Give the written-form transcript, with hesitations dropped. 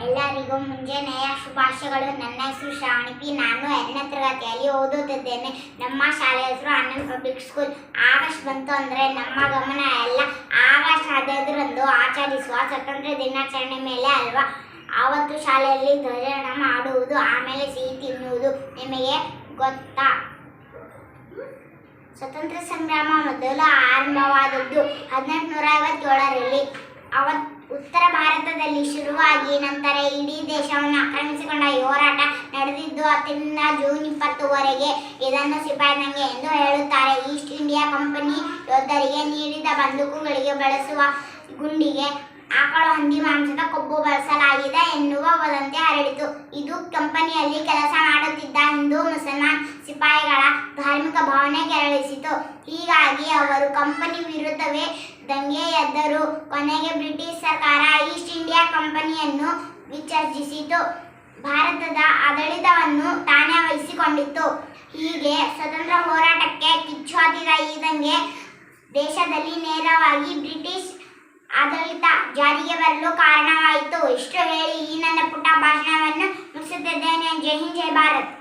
ಎಲ್ಲರಿಗೂ ಮುಂಜಾನೆಯ ಶುಭಾಶಯಗಳು. ನನ್ನ ಹೆಸರು ಶ್ರಾವಣಿ ಪಿ. ನಾನು 2ನೇ ತರಗತಿಯಲ್ಲಿ ಓದುತ್ತಿದ್ದೇನೆ. ನಮ್ಮ ಶಾಲೆಯ ಹೆಸರು ಆನಂದ್ ಪಬ್ಲಿಕ್ ಸ್ಕೂಲ್. ಆಗಸ್ಟ್ ಬಂತು ಅಂದರೆ ನಮ್ಮ ಗಮನ ಎಲ್ಲ ಆಗಸ್ಟ್ 15ರಂದು ಆಚರಿಸುವ ಸ್ವಾತಂತ್ರ್ಯ ದಿನಾಚರಣೆ ಮೇಲೆ ಅಲ್ವಾ. ಆವತ್ತು ಶಾಲೆಯಲ್ಲಿ ಧ್ವಜಾರೋಹಣ ಮಾಡುವುದು, ಆಮೇಲೆ ಸಿಹಿ ತಿನ್ನುವುದು. ನಿಮಗೆ ಗೊತ್ತಾ, ಸ್ವತಂತ್ರ ಸಂಗ್ರಾಮ ಮೊದಲು ಆರಂಭವಾದದ್ದು 1857ರಲ್ಲಿ. ಉತ್ತರ ಭಾರತದಲ್ಲಿ ಶುರುವಾಗಿ ನಂತರ ಇಡೀ ದೇಶವನ್ನು ಆಕ್ರಮಿಸಿಕೊಂಡ ಈ ಹೋರಾಟ ನಡೆದಿದ್ದು 10ರಿಂದ ಜೂನ್ 20ವರೆಗೆ. ಇದನ್ನು ಸಿಪಾಯಿ ದಂಗೆ ಎಂದು ಹೇಳುತ್ತಾರೆ. ಈಸ್ಟ್ ಇಂಡಿಯಾ ಕಂಪನಿ ಯೋಧರಿಗೆ ನೀಡಿದ ಬಂದೂಕುಗಳಿಗೆ ಬಳಸುವ ಗುಂಡಿಗೆ ಆಕಳು ಹಂದಿ ಮಾಂಸದ ಕೊಬ್ಬು ಬಳಸಲಾಗಿದೆ ಎನ್ನುವ ವದಂತಿ ಹರಡಿತು. ಇದು ಕಂಪನಿಯಲ್ಲಿ ಕೆಲಸ ಮಾಡುತ್ತಿದ್ದ ಹಿಂದೂ ಮುಸಲ್ಮಾನ್ ಸಿಪಾಯಿಗಳ ಧಾರ್ಮಿಕ ಭಾವನೆ ಕೆರಳಿಸಿತು. ಹೀಗಾಗಿ ಅವರು ಕಂಪನಿ ವಿರುದ್ಧವೇ ದಂಗೆ ಎದ್ದರು. ಕೊನೆಗೆ ಬ್ರಿಟಿಷ್ ಸರ್ಕಾರ ಈಸ್ಟ್ ಇಂಡಿಯಾ ಕಂಪನಿಯನ್ನು ವಿಸರ್ಜಿಸಿತು. ಭಾರತದ ಆಡಳಿತವನ್ನು ತಾನೇ ವಹಿಸಿಕೊಂಡಿತು. ಹೀಗೆ ಸ್ವತಂತ್ರ ಹೋರಾಟಕ್ಕೆ ಕಿಚ್ಚು ಹತ್ತಿದ ಈ ದಂಗೆ ದೇಶದಲ್ಲಿ ನೇರವಾಗಿ ಬ್ರಿಟಿಷ್ ಆಡಳಿತ ಜಾರಿಗೆ ಬರಲು ಕಾರಣವಾಯಿತು. ಇಷ್ಟು ಹೇಳಿ ಈ ನನ್ನ ಪುಟ್ಟ ಭಾಷಣವನ್ನು ಮುಗಿಸುತ್ತಿದ್ದೇನೆ. ಜೈ ಹಿಂದ್, ಜೈ ಭಾರತ್.